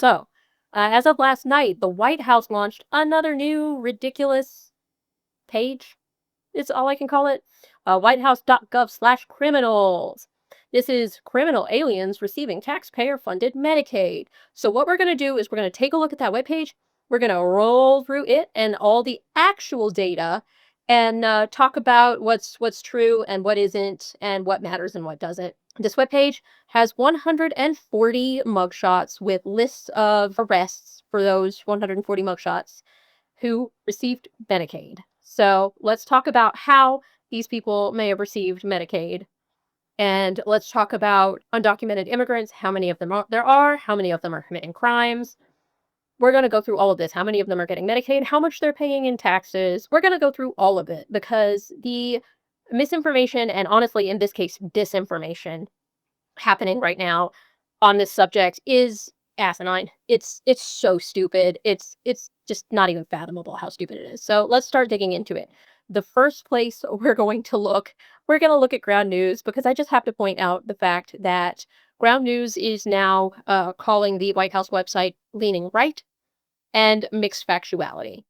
So, as of last night, the White House launched another new ridiculous page. It's all I can call it. WhiteHouse.gov/criminals. This is criminal aliens receiving taxpayer funded Medicaid. So, what we're going to do is we're going to take a look at that webpage. We're going to roll through it and all the actual data and talk about what's true and what isn't and what matters and what doesn't. This webpage has 140 mugshots with lists of arrests for those 140 mugshots who received Medicaid. So let's talk about how these people may have received Medicaid. And let's talk about undocumented immigrants, how many of them there are, how many of them are committing crimes. We're going to go through all of this. How many of them are getting Medicaid, how much they're paying in taxes. We're going to go through all of it because the misinformation and honestly, in this case, disinformation happening right now on this subject is asinine. It's so stupid. It's just not even fathomable how stupid it is. So let's start digging into it. The first place we're going to look at ground news because I just have to point out the fact that ground news is now calling the White House website leaning right and mixed factuality.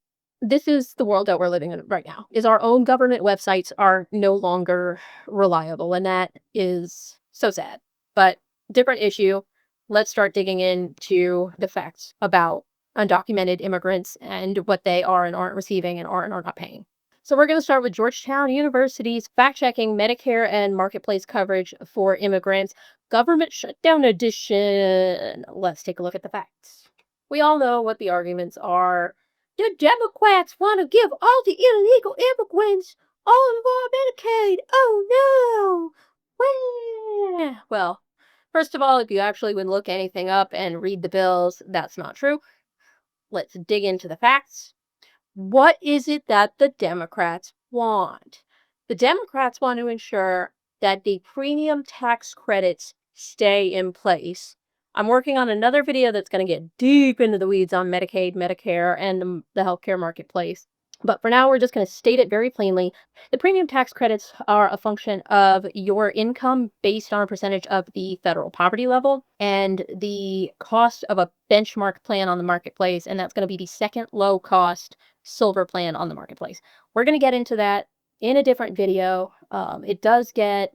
This is the world that we're living in right now. Is our own government websites are no longer reliable, and that is so sad. But different issue. Let's start digging into the facts about undocumented immigrants and what they are and aren't receiving and are and are not paying. So we're going to start with Georgetown University's fact-checking Medicare and marketplace coverage for immigrants, government shutdown edition. Let's take a look at the facts. We all know what the arguments are. The Democrats want to give all the illegal immigrants all of our Medicaid. Oh no! Well, first of all, if you actually would look anything up and read the bills, that's not true. Let's dig into the facts. What is it that the Democrats want? The Democrats want to ensure that the premium tax credits stay in place. I'm working on another video that's going to get deep into the weeds on Medicaid, Medicare, and the healthcare marketplace. But for now, we're just going to state it very plainly. The premium tax credits are a function of your income based on a percentage of the federal poverty level and the cost of a benchmark plan on the marketplace. And that's going to be the second low cost silver plan on the marketplace. We're going to get into that in a different video. It does get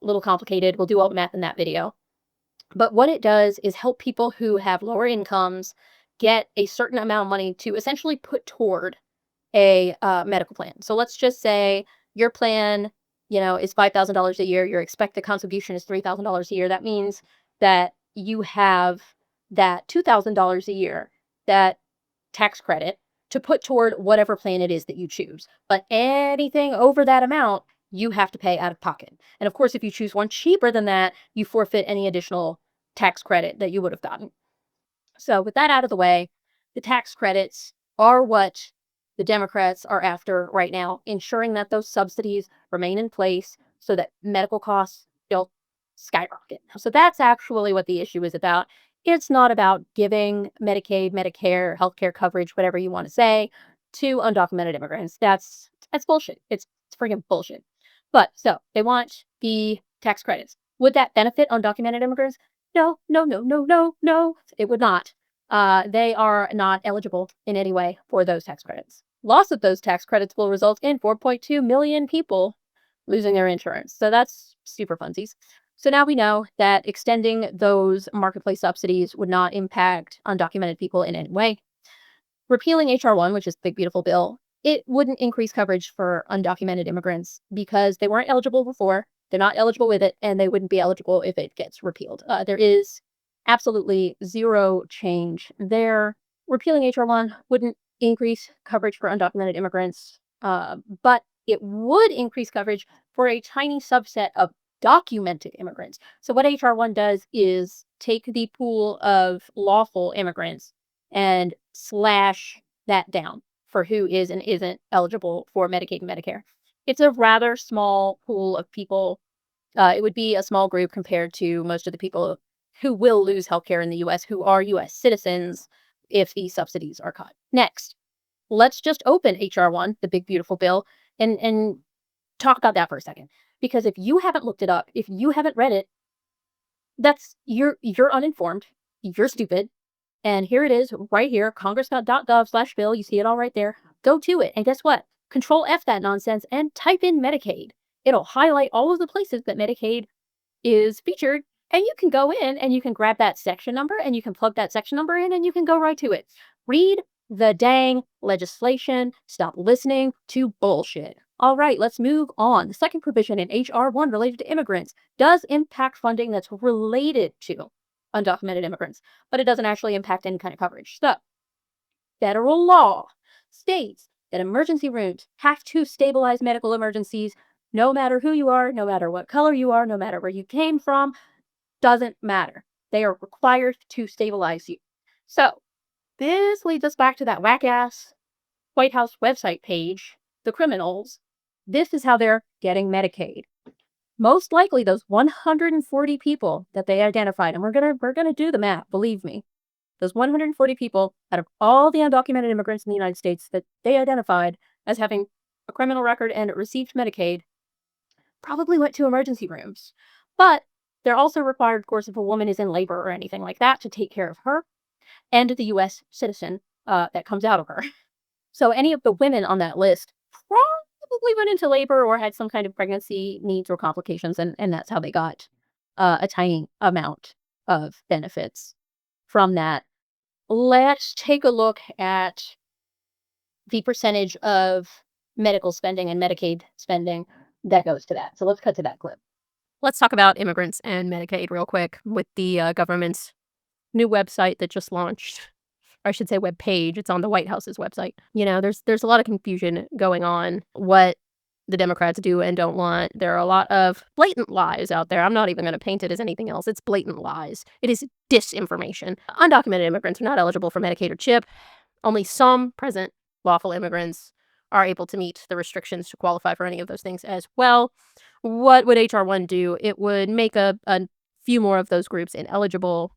a little complicated. We'll do all the math in that video. But what it does is help people who have lower incomes get a certain amount of money to essentially put toward a medical plan. So let's just say your plan, is $5,000 a year. Your expected contribution is $3,000 a year. That means that you have that $2,000 a year, that tax credit to put toward whatever plan it is that you choose. But anything over that amount, you have to pay out of pocket. And of course, if you choose one cheaper than that, you forfeit any additional tax credit that you would have gotten. So with that out of the way, the tax credits are what the Democrats are after right now, ensuring that those subsidies remain in place so that medical costs don't skyrocket. So that's actually what the issue is about. It's not about giving Medicaid, Medicare, healthcare coverage, whatever you want to say, to undocumented immigrants. That's bullshit. It's freaking bullshit. But so they want the tax credits. Would that benefit undocumented immigrants? No. It would not. They are not eligible in any way for those tax credits. Loss of those tax credits will result in 4.2 million people losing their insurance. So that's super funsies. So now we know that extending those marketplace subsidies would not impact undocumented people in any way. Repealing H.R. 1, which is the big, beautiful bill, it wouldn't increase coverage for undocumented immigrants because they weren't eligible before. They're not eligible with it, and they wouldn't be eligible if it gets repealed. There is absolutely zero change there. Repealing H.R. 1 wouldn't increase coverage for undocumented immigrants, but it would increase coverage for a tiny subset of documented immigrants. So what H.R. 1 does is take the pool of lawful immigrants and slash that down for who is and isn't eligible for Medicaid and Medicare. It's a rather small pool of people. It would be a small group compared to most of the people who will lose healthcare in the U.S. who are U.S. citizens if these subsidies are cut. Next, let's just open H.R. 1, the big, beautiful bill, and talk about that for a second. Because if you haven't looked it up, if you haven't read it, you're uninformed, you're stupid, And here it is right here, congress.gov/bill. You see it all right there. Go to it. And guess what? Control F that nonsense and type in Medicaid. It'll highlight all of the places that Medicaid is featured. And you can go in and you can grab that section number and you can plug that section number in and you can go right to it. Read the dang legislation. Stop listening to bullshit. All right, let's move on. The second provision in H.R. 1 related to immigrants does impact funding that's related to undocumented immigrants, but it doesn't actually impact any kind of coverage. So, federal law states that emergency rooms have to stabilize medical emergencies no matter who you are, no matter what color you are, no matter where you came from, doesn't matter. They are required to stabilize you. So, this leads us back to that whack ass White House website page, the criminals. This is how they're getting Medicaid. Most likely those 140 people that they identified, and we're gonna do the math, believe me. Those 140 people out of all the undocumented immigrants in the United States that they identified as having a criminal record and received Medicaid probably went to emergency rooms. But they're also required, of course, if a woman is in labor or anything like that, to take care of her and the U.S. citizen that comes out of her. So any of the women on that list probably went into labor or had some kind of pregnancy needs or complications, and that's how they got a tiny amount of benefits from that. Let's take a look at the percentage of medical spending and Medicaid spending that goes to that. So let's cut to that clip. Let's talk about immigrants and Medicaid real quick with the government's new website that just launched. Or I should say web page. It's on the White House's website. You know, there's a lot of confusion going on what the Democrats do and don't want. There are a lot of blatant lies out there. I'm not even going to paint it as anything else. It's blatant lies. It is disinformation. Undocumented immigrants are not eligible for Medicaid or CHIP. Only some present lawful immigrants are able to meet the restrictions to qualify for any of those things as well. What would H.R. 1 do? It would make a few more of those groups ineligible.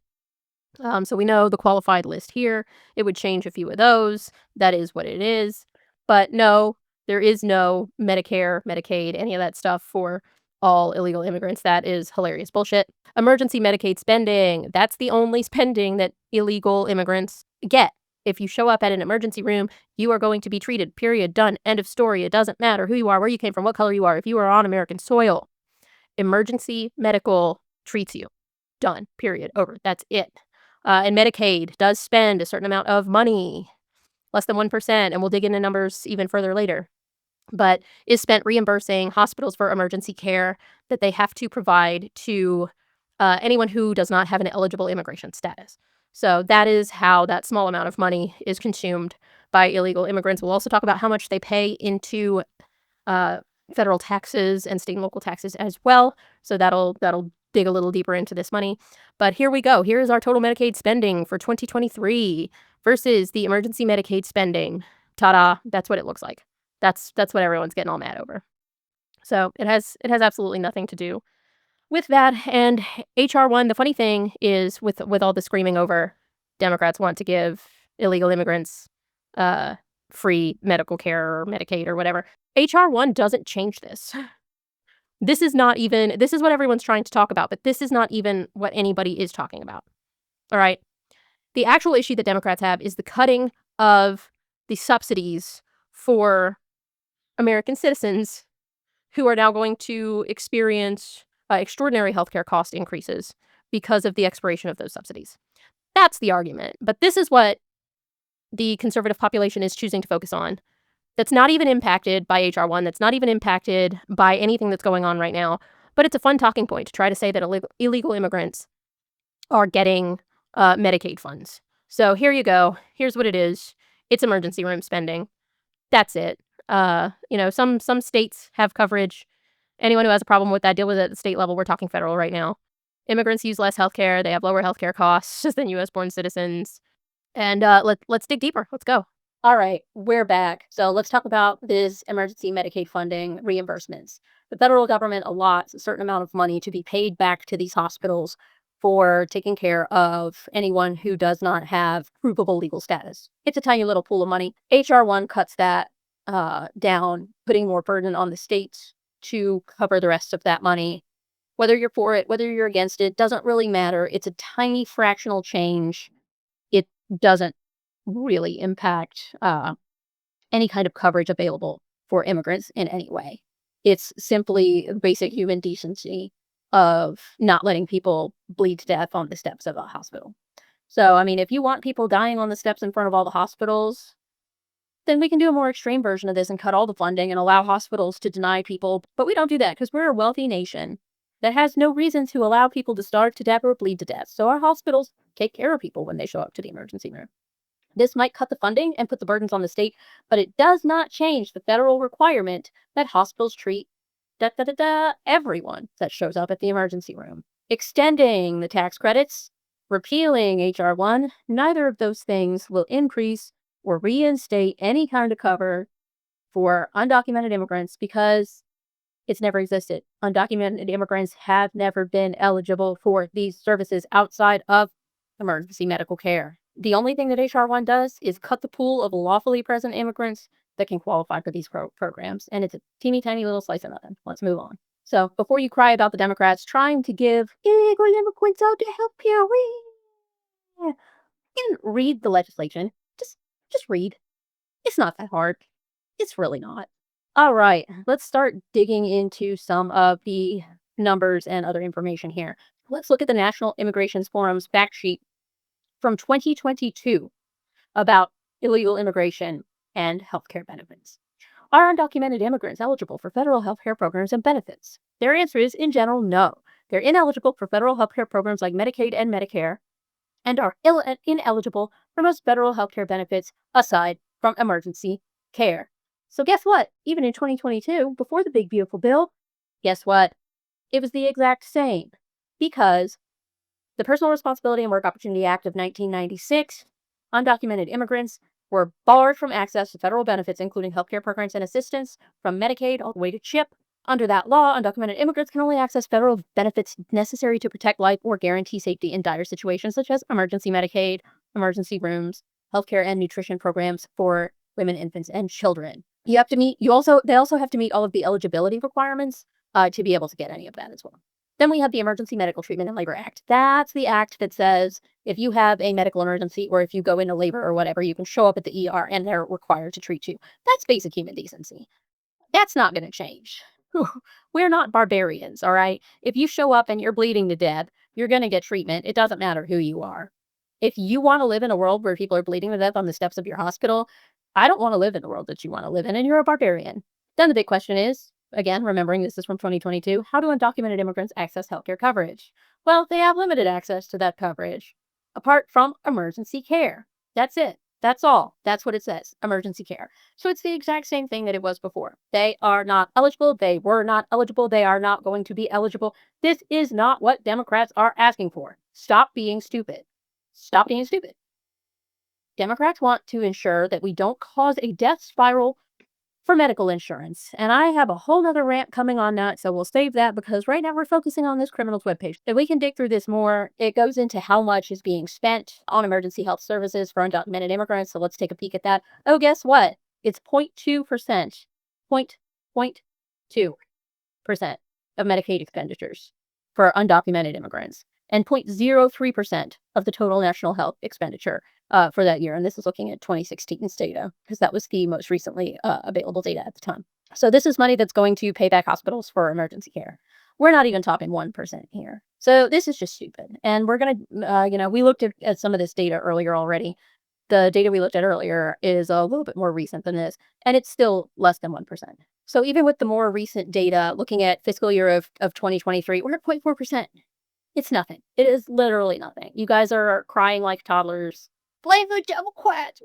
So we know the qualified list here. It would change a few of those. That is what it is. But no, there is no Medicare, Medicaid, any of that stuff for all illegal immigrants. That is hilarious bullshit. Emergency Medicaid spending. That's the only spending that illegal immigrants get. If you show up at an emergency room, you are going to be treated. Period. Done. End of story. It doesn't matter who you are, where you came from, what color you are. If you are on American soil, emergency medical treats you. Done. Period. Over. That's it. And Medicaid does spend a certain amount of money, less than 1%, and we'll dig into numbers even further later, but is spent reimbursing hospitals for emergency care that they have to provide to anyone who does not have an eligible immigration status. So that is how that small amount of money is consumed by illegal immigrants. We'll also talk about how much they pay into federal taxes and state and local taxes as well. So that'll dig a little deeper into this money. But here we go. Here is our total Medicaid spending for 2023 versus the emergency Medicaid spending. Ta-da, that's what it looks like. That's what everyone's getting all mad over. So it has absolutely nothing to do with that. And H.R. 1, the funny thing is with all the screaming over Democrats want to give illegal immigrants free medical care or Medicaid or whatever, H.R. 1 doesn't change this. This is what everyone's trying to talk about, but this is not even what anybody is talking about. All right. The actual issue that Democrats have is the cutting of the subsidies for American citizens who are now going to experience extraordinary healthcare cost increases because of the expiration of those subsidies. That's the argument. But this is what the conservative population is choosing to focus on. That's not even impacted by H.R. 1. That's not even impacted by anything that's going on right now. But it's a fun talking point to try to say that illegal immigrants are getting Medicaid funds. So here you go. Here's what it is. It's emergency room spending. That's it. Some states have coverage. Anyone who has a problem with that, deal with it at the state level. We're talking federal right now. Immigrants use less healthcare. They have lower healthcare costs than U.S.-born citizens. And let's dig deeper. Let's go. All right, we're back. So let's talk about this emergency Medicaid funding reimbursements. The federal government allots a certain amount of money to be paid back to these hospitals for taking care of anyone who does not have provable legal status. It's a tiny little pool of money. H.R. 1 cuts that down, putting more burden on the states to cover the rest of that money. Whether you're for it, whether you're against it, doesn't really matter. It's a tiny fractional change. It doesn't really impact any kind of coverage available for immigrants in any way. It's simply basic human decency of not letting people bleed to death on the steps of a hospital. So, I mean, if you want people dying on the steps in front of all the hospitals, then we can do a more extreme version of this and cut all the funding and allow hospitals to deny people. But we don't do that because we're a wealthy nation that has no reason to allow people to starve to death or bleed to death. So our hospitals take care of people when they show up to the emergency room. This might cut the funding and put the burdens on the state, but it does not change the federal requirement that hospitals treat everyone that shows up at the emergency room. Extending the tax credits, repealing H.R. 1, neither of those things will increase or reinstate any kind of cover for undocumented immigrants because it's never existed. Undocumented immigrants have never been eligible for these services outside of emergency medical care. The only thing that H.R. 1 does is cut the pool of lawfully present immigrants that can qualify for these programs. And it's a teeny tiny little slice of nothing. Let's move on. So before you cry about the Democrats trying to give illegal immigrants out to help you, you can read the legislation. Just read. It's not that hard. It's really not. All right, let's start digging into some of the numbers and other information here. Let's look at the National Immigration Forum's fact sheet from 2022 about illegal immigration and healthcare benefits. Are undocumented immigrants eligible for federal healthcare programs and benefits? Their answer is, in general, no. They're ineligible for federal healthcare programs like Medicaid and Medicare, and are ineligible for most federal healthcare benefits aside from emergency care. So guess what? Even in 2022, before the big beautiful bill, guess what? It was the exact same, because the Personal Responsibility and Work Opportunity Act of 1996, undocumented immigrants were barred from access to federal benefits, including healthcare programs and assistance from Medicaid all the way to CHIP. Under that law, undocumented immigrants can only access federal benefits necessary to protect life or guarantee safety in dire situations, such as emergency Medicaid, emergency rooms, healthcare and nutrition programs for women, infants, and children. They also have to meet all of the eligibility requirements to be able to get any of that as well. Then we have the Emergency Medical Treatment and Labor Act. That's the act that says if you have a medical emergency or if you go into labor or whatever, you can show up at the ER and they're required to treat you. That's basic human decency. That's not going to change. We're not barbarians, all right? If you show up and you're bleeding to death, you're going to get treatment. It doesn't matter who you are. If you want to live in a world where people are bleeding to death on the steps of your hospital, I don't want to live in the world that you want to live in, and you're a barbarian. Then the big question is, again, remembering this is from 2022, how do undocumented immigrants access healthcare coverage? Well, they have limited access to that coverage, apart from emergency care. That's it. That's all. That's what it says, emergency care. So it's the exact same thing that it was before. They are not eligible. They were not eligible. They are not going to be eligible. This is not what Democrats are asking for. Stop being stupid. Stop being stupid. Democrats want to ensure that we don't cause a death spiral for medical insurance. And I have a whole nother rant coming on that, so we'll save that because right now we're focusing on this criminal's webpage. If we can dig through this more, it goes into how much is being spent on emergency health services for undocumented immigrants. So let's take a peek at that. Oh, guess what? It's 0.2%. 0.2% of Medicaid expenditures for undocumented immigrants, and 0.03% of the total national health expenditure for that year. And this is looking at 2016's data because that was the most recently available data at the time. So this is money that's going to pay back hospitals for emergency care. We're not even talking 1% here. So this is just stupid. And we're going to, we looked at some of this data earlier already. The data we looked at earlier is a little bit more recent than this, and it's still less than 1%. So even with the more recent data, looking at fiscal year of 2023, we're at 0.4%. It's nothing. It is literally nothing. You guys are crying like toddlers. Blame the Democrats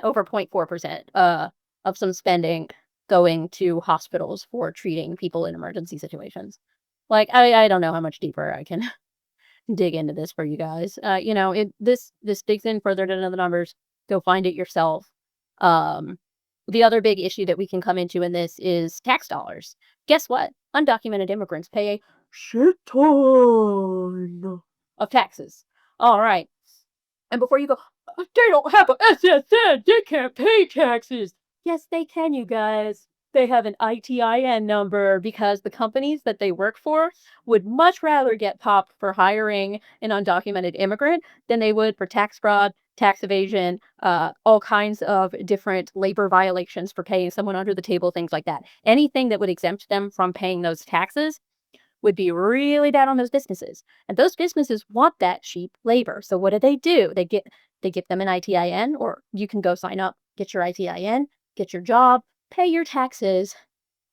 over 0.4% of some spending going to hospitals for treating people in emergency situations. Like, I don't know how much deeper I can dig into this for you guys. This digs in further to the numbers. Go find it yourself. The other big issue that we can come into in this is tax dollars. Guess what? Undocumented immigrants pay a shit ton of taxes. All right. And before you go, they don't have a SSN, they can't pay taxes. Yes, they can, you guys. They have an ITIN number because the companies that they work for would much rather get popped for hiring an undocumented immigrant than they would for tax fraud, tax evasion, all kinds of different labor violations for paying someone under the table, things like that. Anything that would exempt them from paying those taxes would be really bad on those businesses. And those businesses want that cheap labor. So what do? They give them an ITIN, or you can go sign up, get your ITIN, get your job, pay your taxes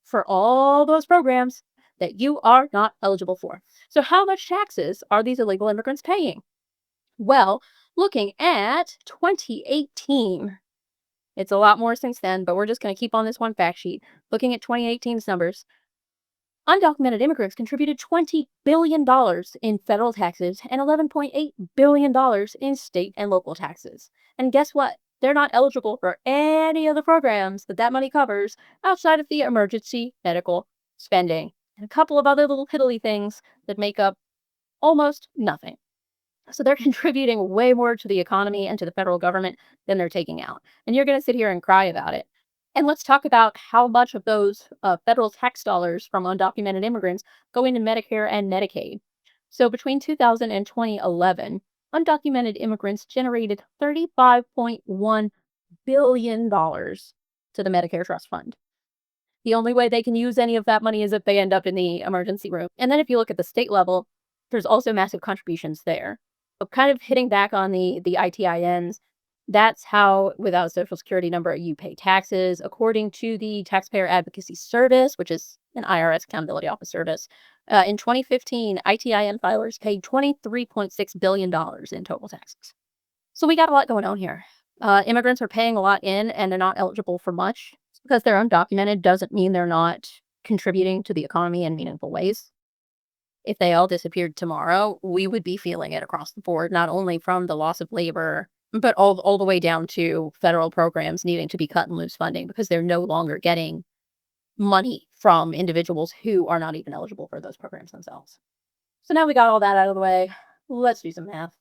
for all those programs that you are not eligible for. So how much taxes are these illegal immigrants paying? Well, looking at 2018, it's a lot more since then, but we're just going to keep on this one fact sheet. Looking at 2018's numbers, undocumented immigrants contributed $20 billion in federal taxes and $11.8 billion in state and local taxes. And guess what? They're not eligible for any of the programs that money covers outside of the emergency medical spending and a couple of other little piddly things that make up almost nothing. So they're contributing way more to the economy and to the federal government than they're taking out. And you're going to sit here and cry about it. And let's talk about how much of those federal tax dollars from undocumented immigrants go into Medicare and Medicaid. So between 2000 and 2011, undocumented immigrants generated $35.1 billion to the Medicare Trust Fund. The only way they can use any of that money is if they end up in the emergency room. And then if you look at the state level, there's also massive contributions there. But kind of hitting back on the ITINs, that's how, without a social security number, you pay taxes. According to the Taxpayer Advocacy Service, which is an IRS accountability office service, in 2015, ITIN filers paid $23.6 billion in total taxes. So we got a lot going on here. Immigrants are paying a lot in, and they're not eligible for much. Because they're undocumented doesn't mean they're not contributing to the economy in meaningful ways. If they all disappeared tomorrow, we would be feeling it across the board, not only from the loss of labor, but all the way down to federal programs needing to be cut and lose funding because they're no longer getting money from individuals who are not even eligible for those programs themselves. So now we got all that out of the way. Let's do some math.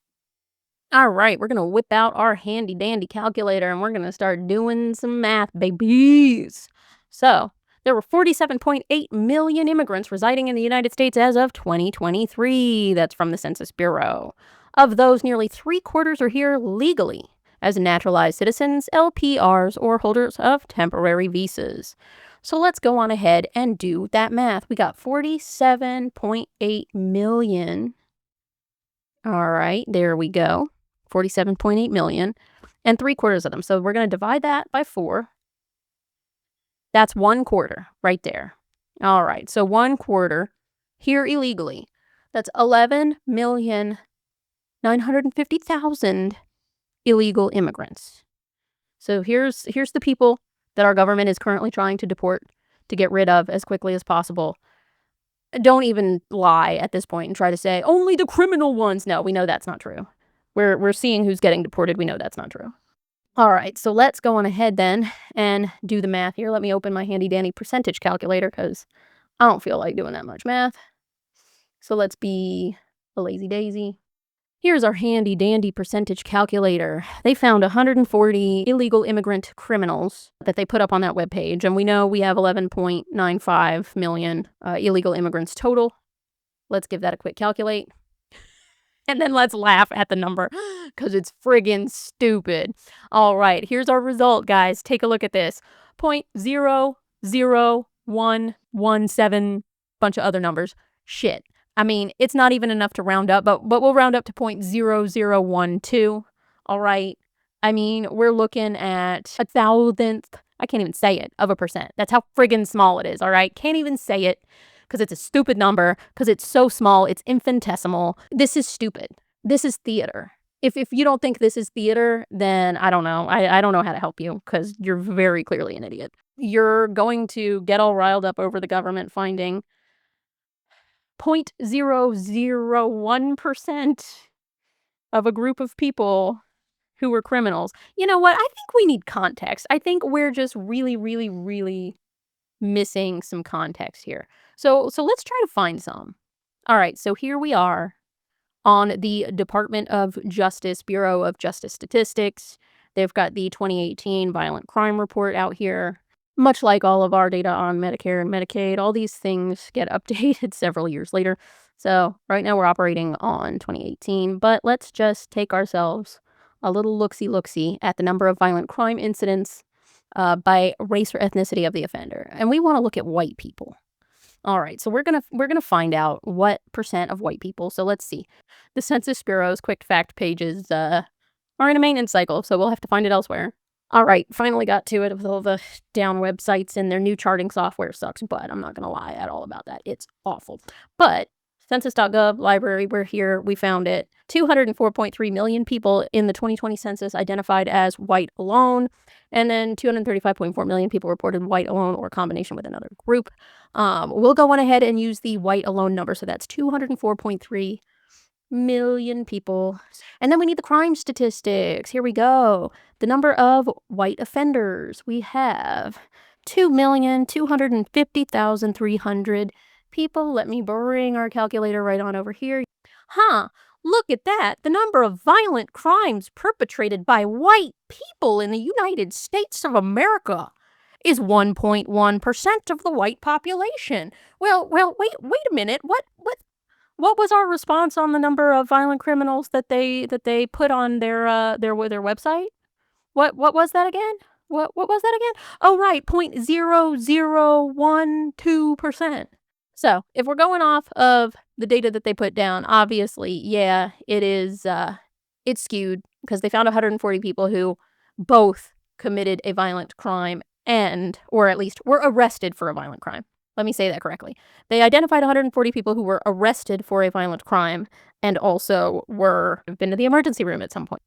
All right, we're going to whip out our handy dandy calculator and we're going to start doing some math, babies. So, there were 47.8 million immigrants residing in the United States as of 2023. That's from the Census Bureau. Of those, nearly 3/4 are here legally as naturalized citizens, LPRs, or holders of temporary visas. So let's go on ahead and do that math. We got 47.8 million. All right, there we go. 47.8 million, and 3/4 of them. So we're going to divide that by 4. That's 1/4 right there. All right, so 1/4 here illegally. That's 11,950,000 illegal immigrants. So here's the people that our government is currently trying to deport, to get rid of as quickly as possible. Don't even lie at this point and try to say only the criminal ones. No, we know that's not true. We're seeing who's getting deported. We know that's not true. All right, so let's go on ahead then and do the math here. Let me open my handy dandy percentage calculator because I don't feel like doing that much math. So let's be a lazy daisy. Here's our handy dandy percentage calculator. They found 140 illegal immigrant criminals that they put up on that webpage, and we know we have 11.95 million illegal immigrants total. Let's give that a quick calculate. And then let's laugh at the number because it's friggin' stupid. All right, here's our result, guys. Take a look at this. 0.00117, bunch of other numbers. Shit. I mean, it's not even enough to round up, but we'll round up to 0.0012. All right. I mean, we're looking at 1,000th, I can't even say it, of a percent. That's how friggin' small it is, all right? Can't even say it because it's a stupid number, because it's so small, it's infinitesimal. This is stupid. This is theater. If you don't think this is theater, then I don't know. I don't know how to help you because you're very clearly an idiot. You're going to get all riled up over the government finding 0.001% of a group of people who were criminals. You know what? I think we need context. I think we're just really, really, really missing some context here. So let's try to find some. All right, so here we are on the Department of Justice, Bureau of Justice Statistics. They've got the 2018 Violent Crime Report out here. Much like all of our data on Medicare and Medicaid, all these things get updated several years later. So right now we're operating on 2018, but let's just take ourselves a little look-see at the number of violent crime incidents by race or ethnicity of the offender. And we want to look at white people. All right, so we're gonna find out what percent of white people. So let's see. The Census Bureau's quick fact pages are in a maintenance cycle, so we'll have to find it elsewhere. All right, finally got to it with all the down websites, and their new charting software sucks, but I'm not gonna lie at all about that. It's awful. But census.gov library, we're here, we found it. 204.3 million people in the 2020 census identified as white alone, and then 235.4 million people reported white alone or combination with another group. We'll go on ahead and use the white alone number, so that's 204.3 million people. And then we need the crime statistics. Here we go. The number of white offenders. We have 2,250,300 people. Let me bring our calculator right on over here. Look at that. The number of violent crimes perpetrated by white people in the United States of America is 1.1% of the white population. Well, wait a minute. What was our response on the number of violent criminals that they put on their website? What was that again? What was that again? Oh, right, 0.0012%. So if we're going off of the data that they put down, obviously, yeah, it is it's skewed because they found 140 people who both committed a violent crime or at least were arrested for a violent crime. Let me say that correctly. They identified 140 people who were arrested for a violent crime and also have been to the emergency room at some point.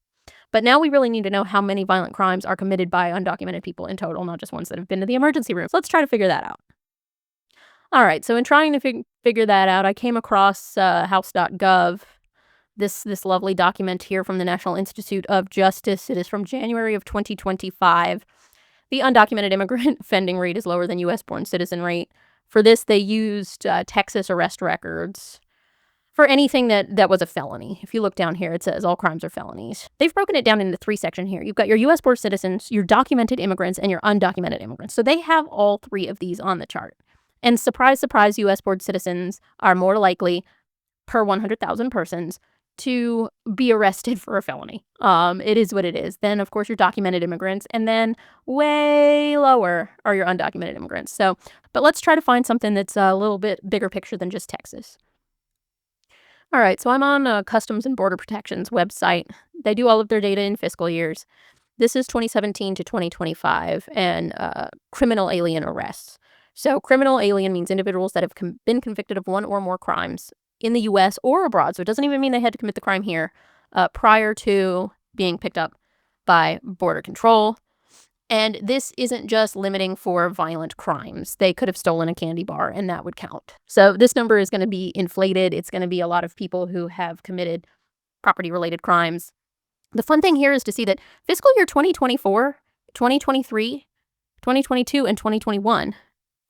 But now we really need to know how many violent crimes are committed by undocumented people in total, not just ones that have been to the emergency room. So let's try to figure that out. All right, so in trying to figure that out, I came across WhiteHouse.gov, this lovely document here from the National Institute of Justice. It is from January of 2025. The undocumented immigrant offending rate is lower than U.S.-born citizen rate. For this, they used Texas arrest records for anything that was a felony. If you look down here, it says all crimes are felonies. They've broken it down into 3 sections here. You've got your U.S.-born citizens, your documented immigrants, and your undocumented immigrants. So they have all 3 of these on the chart. And surprise, surprise, U.S.-born citizens are more likely, per 100,000 persons, to be arrested for a felony. It is what it is. Then, of course, your documented immigrants, and then way lower are your undocumented immigrants. But let's try to find something that's a little bit bigger picture than just Texas. All right, so I'm on Customs and Border Protection's website. They do all of their data in fiscal years. This is 2017 to 2025, and criminal alien arrests. So criminal alien means individuals that have been convicted of 1 or more crimes in the U.S. or abroad. So it doesn't even mean they had to commit the crime here prior to being picked up by Border Control. And this isn't just limiting for violent crimes. They could have stolen a candy bar, and that would count. So this number is going to be inflated. It's going to be a lot of people who have committed property-related crimes. The fun thing here is to see that fiscal year 2024, 2023, 2022, and 2021,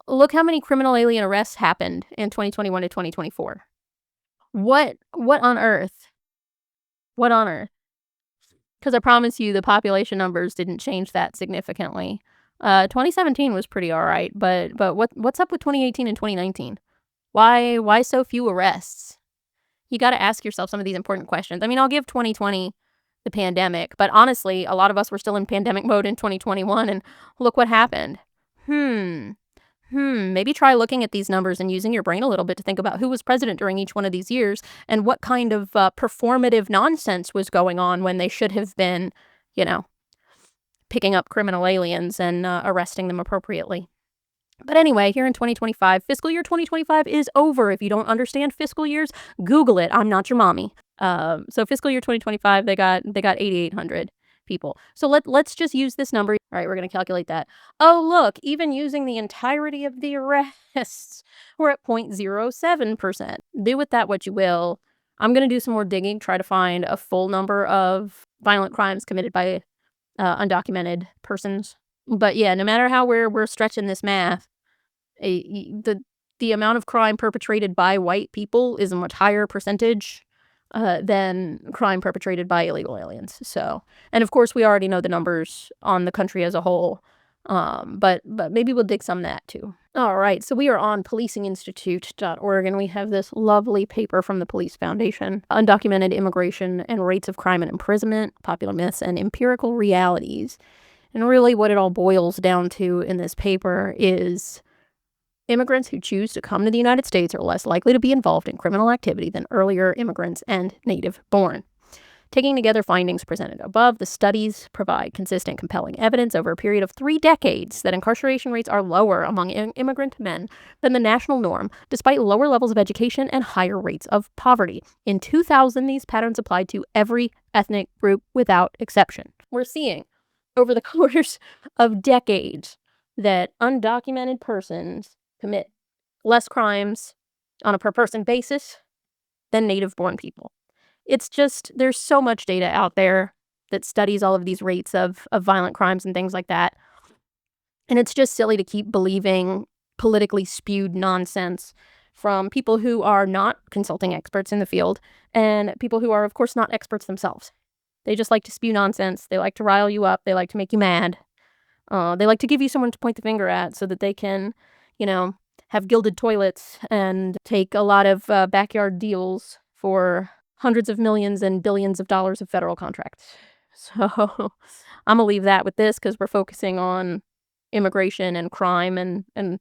look how many criminal alien arrests happened in 2021 to 2024. What on earth? What on earth? Because I promise you the population numbers didn't change that significantly. 2017 was pretty all right, but what's up with 2018 and 2019? Why so few arrests? You got to ask yourself some of these important questions. I mean, I'll give 2020 the pandemic, but honestly, a lot of us were still in pandemic mode in 2021, and look what happened. Maybe try looking at these numbers and using your brain a little bit to think about who was president during each one of these years and what kind of performative nonsense was going on when they should have been, picking up criminal aliens and arresting them appropriately. But anyway, here in 2025, fiscal year 2025 is over. If you don't understand fiscal years, Google it. I'm not your mommy. So fiscal year 2025, they got 8,800 people. So let's just use this number. All right, we're going to calculate that. Oh, look, even using the entirety of the arrests, we're at 0.07%. Do with that what you will. I'm going to do some more digging, try to find a full number of violent crimes committed by undocumented persons. But yeah, no matter how we're stretching this math, the amount of crime perpetrated by white people is a much higher percentage than crime perpetrated by illegal aliens. So, and of course, we already know the numbers on the country as a whole. But maybe we'll dig some of that too. All right, so we are on policinginstitute.org, and we have this lovely paper from the Police Foundation, Undocumented Immigration and Rates of Crime and Imprisonment, Popular Myths and Empirical Realities. And really what it all boils down to in this paper is immigrants who choose to come to the United States are less likely to be involved in criminal activity than earlier immigrants and native-born. Taking together findings presented above, the studies provide consistent, compelling evidence over a period of 3 decades that incarceration rates are lower among immigrant men than the national norm, despite lower levels of education and higher rates of poverty. In 2000, these patterns applied to every ethnic group without exception. We're seeing, over the course of decades, that undocumented persons commit less crimes on a per-person basis than native-born people. It's just, there's so much data out there that studies all of these rates of violent crimes and things like that. And it's just silly to keep believing politically spewed nonsense from people who are not consulting experts in the field and people who are, of course, not experts themselves. They just like to spew nonsense. They like to rile you up. They like to make you mad. They like to give you someone to point the finger at so that they can, have gilded toilets and take a lot of backyard deals for hundreds of millions and billions of dollars of federal contracts. So I'm going to leave that with this because we're focusing on immigration and crime and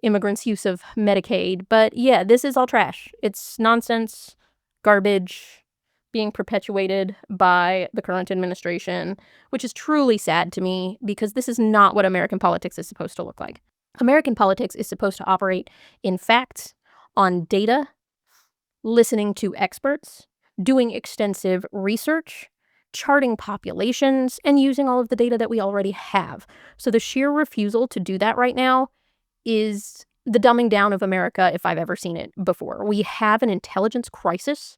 immigrants' use of Medicaid. But yeah, this is all trash. It's nonsense, garbage being perpetuated by the current administration, which is truly sad to me because this is not what American politics is supposed to look like. American politics is supposed to operate in facts, on data, listening to experts, doing extensive research, charting populations, and using all of the data that we already have. So the sheer refusal to do that right now is the dumbing down of America if I've ever seen it before. We have an intelligence crisis,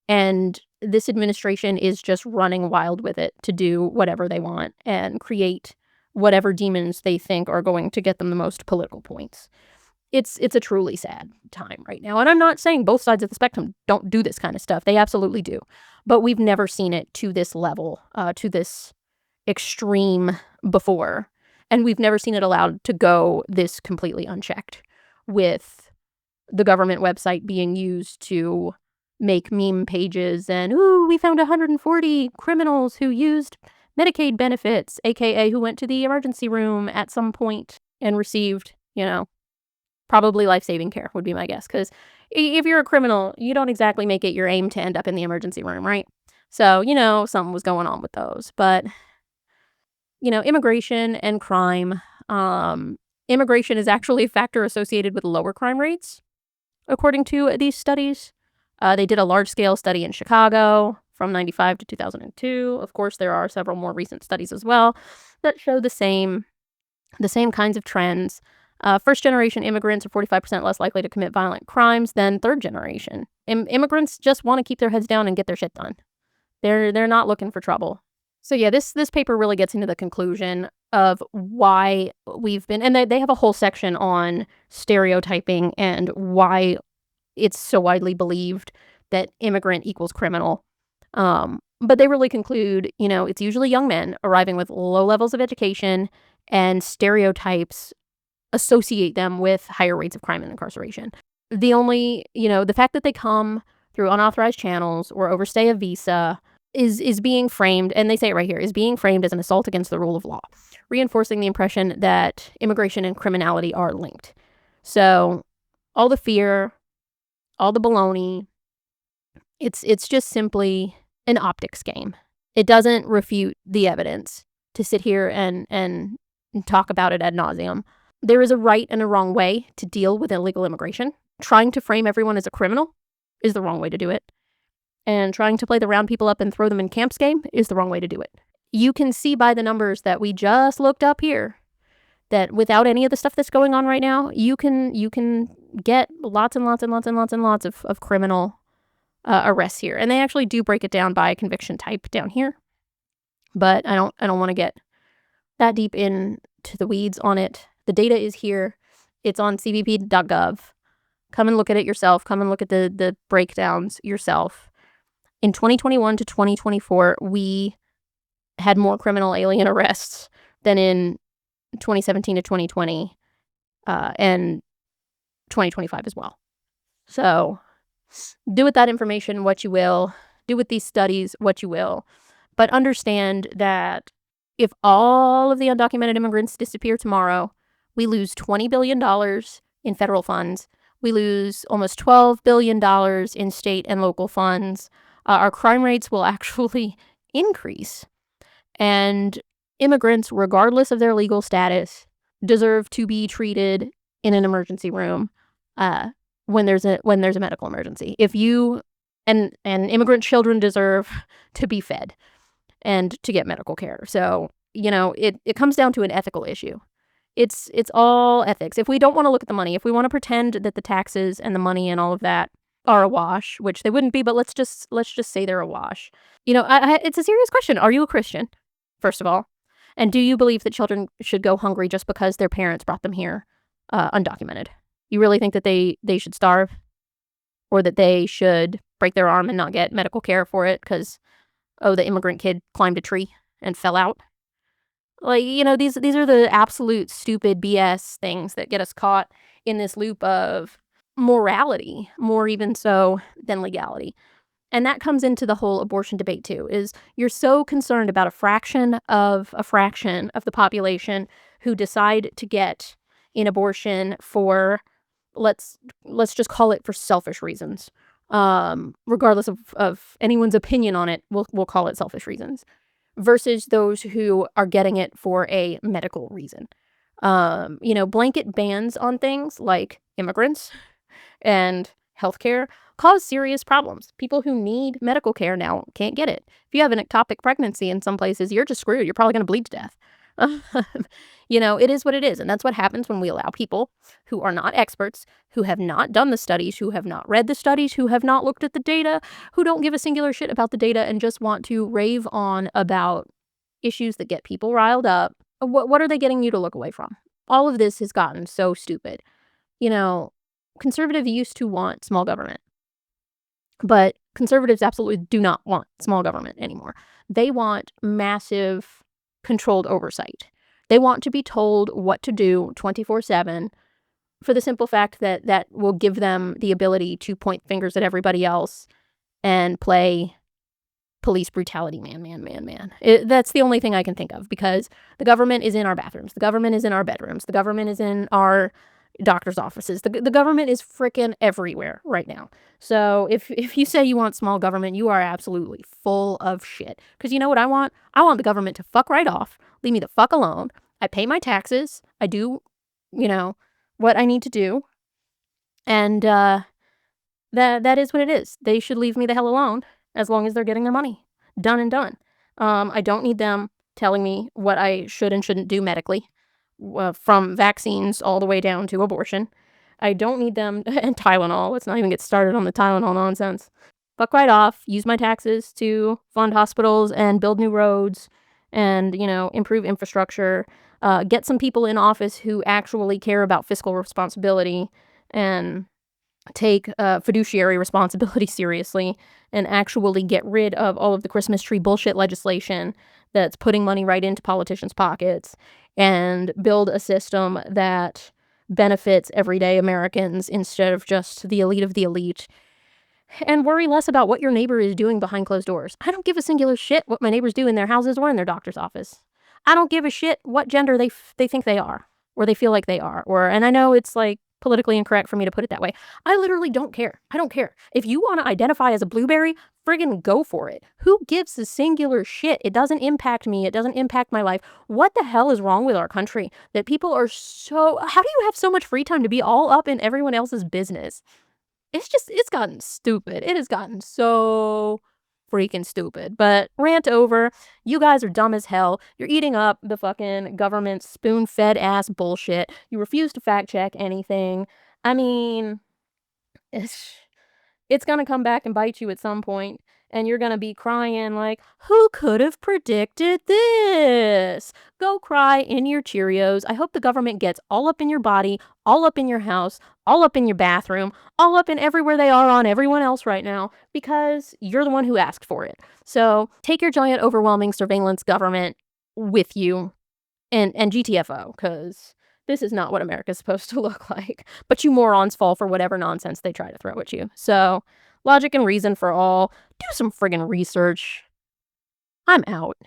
and this administration is just running wild with it to do whatever they want and create whatever demons they think are going to get them the most political points. It's a truly sad time right now. And I'm not saying both sides of the spectrum don't do this kind of stuff. They absolutely do. But we've never seen it to this level, to this extreme before. And we've never seen it allowed to go this completely unchecked, with the government website being used to make meme pages and, ooh, we found 140 criminals who used Medicaid benefits, aka who went to the emergency room at some point and received, probably life-saving care would be my guess. Because if you're a criminal, you don't exactly make it your aim to end up in the emergency room, right? So, something was going on with those. But, immigration and crime. Immigration is actually a factor associated with lower crime rates, according to these studies. They did a large-scale study in Chicago from 1995 to 2002. Of course, there are several more recent studies as well that show the same kinds of trends. First-generation immigrants are 45% less likely to commit violent crimes than third-generation. Immigrants just want to keep their heads down and get their shit done. They're not looking for trouble. So yeah, this paper really gets into the conclusion of why we've been, and they have a whole section on stereotyping and why it's so widely believed that immigrant equals criminal. But they really conclude, it's usually young men arriving with low levels of education, and stereotypes associate them with higher rates of crime and incarceration. The fact that they come through unauthorized channels or overstay a visa is being framed, and they say it right here, is being framed as an assault against the rule of law, reinforcing the impression that immigration and criminality are linked. So all the fear, all the baloney, it's just simply an optics game. It doesn't refute the evidence to sit here and talk about it ad nauseum. There is a right and a wrong way to deal with illegal immigration. Trying to frame everyone as a criminal is the wrong way to do it. And trying to play the round people up and throw them in camps game is the wrong way to do it. You can see by the numbers that we just looked up here that without any of the stuff that's going on right now, you can get lots and lots and lots and lots and lots of criminal arrests here. And they actually do break it down by conviction type down here. But I don't want to get that deep into the weeds on it. The data is here. It's on cbp.gov. Come and look at it yourself. Come and look at the breakdowns yourself. In 2021 to 2024, we had more criminal alien arrests than in 2017 to 2020, and 2025 as well. So do with that information what you will. Do with these studies what you will. But understand that if all of the undocumented immigrants disappear tomorrow, we lose $20 billion in federal funds. We lose almost $12 billion in state and local funds. Our crime rates will actually increase. And immigrants, regardless of their legal status, deserve to be treated in an emergency room when there's a medical emergency. If you and immigrant children deserve to be fed and to get medical care. So, it comes down to an ethical issue. It's all ethics. If we don't want to look at the money, if we want to pretend that the taxes and the money and all of that are a wash, which they wouldn't be, but let's just say they're a wash. It's a serious question. Are you a Christian, first of all? And do you believe that children should go hungry just because their parents brought them here undocumented? You really think that they should starve? Or that they should break their arm and not get medical care for it because, the immigrant kid climbed a tree and fell out? Like, these are the absolute stupid BS things that get us caught in this loop of morality, more even so than legality. And that comes into the whole abortion debate too, is you're so concerned about a fraction of the population who decide to get an abortion for, let's just call it, for selfish reasons. Regardless of anyone's opinion on it, we'll call it selfish reasons, versus those who are getting it for a medical reason. Blanket bans on things like immigrants and healthcare cause serious problems. People who need medical care now can't get it. If you have an ectopic pregnancy in some places, you're just screwed. You're probably going to bleed to death. It is what it is. And that's what happens when we allow people who are not experts, who have not done the studies, who have not read the studies, who have not looked at the data, who don't give a singular shit about the data and just want to rave on about issues that get people riled up. What are they getting you to look away from? All of this has gotten so stupid. Conservatives used to want small government, but conservatives absolutely do not want small government anymore. They want massive controlled oversight. They want to be told what to do 24/7 for the simple fact that that will give them the ability to point fingers at everybody else and play police brutality man. That's the only thing I can think of, because the government is in our bathrooms. The government is in our bedrooms. The government is in our doctor's offices. The government is frickin' everywhere right now. So if you say you want small government, you are absolutely full of shit. Because you know what I want? I want the government to fuck right off. Leave me the fuck alone. I pay my taxes. I do, what I need to do. And that is what it is. They should leave me the hell alone as long as they're getting their money. Done and done. I don't need them telling me what I should and shouldn't do medically. From vaccines all the way down to abortion. I don't need them, and Tylenol. Let's not even get started on the Tylenol nonsense. Fuck right off. Use my taxes to fund hospitals and build new roads and, improve infrastructure. Get some people in office who actually care about fiscal responsibility and take fiduciary responsibility seriously and actually get rid of all of the Christmas tree bullshit legislation that's putting money right into politicians' pockets, and build a system that benefits everyday Americans instead of just the elite of the elite. And worry less about what your neighbor is doing behind closed doors. I don't give a singular shit what my neighbors do in their houses or in their doctor's office. I don't give a shit what gender they think they are, or they feel like they are. And I know it's like politically incorrect for me to put it that way. I literally don't care. I don't care. If you want to identify as a blueberry, friggin' go for it. Who gives a singular shit? It doesn't impact me. It doesn't impact my life. What the hell is wrong with our country that people are how do you have so much free time to be all up in everyone else's business? It's gotten stupid. It has gotten so freaking stupid. But rant over. You guys are dumb as hell. You're eating up the fucking government spoon-fed ass bullshit. You refuse to fact check anything. I mean, it's gonna come back and bite you at some point, and you're gonna be crying like, who could have predicted this? Go cry in your Cheerios. I hope the government gets all up in your body, all up in your house, all up in your bathroom, all up in everywhere they are on everyone else right now, because you're the one who asked for it. So take your giant, overwhelming surveillance government with you and GTFO, because this is not what America's supposed to look like. But you morons fall for whatever nonsense they try to throw at you. So, logic and reason for all. Do some friggin' research. I'm out.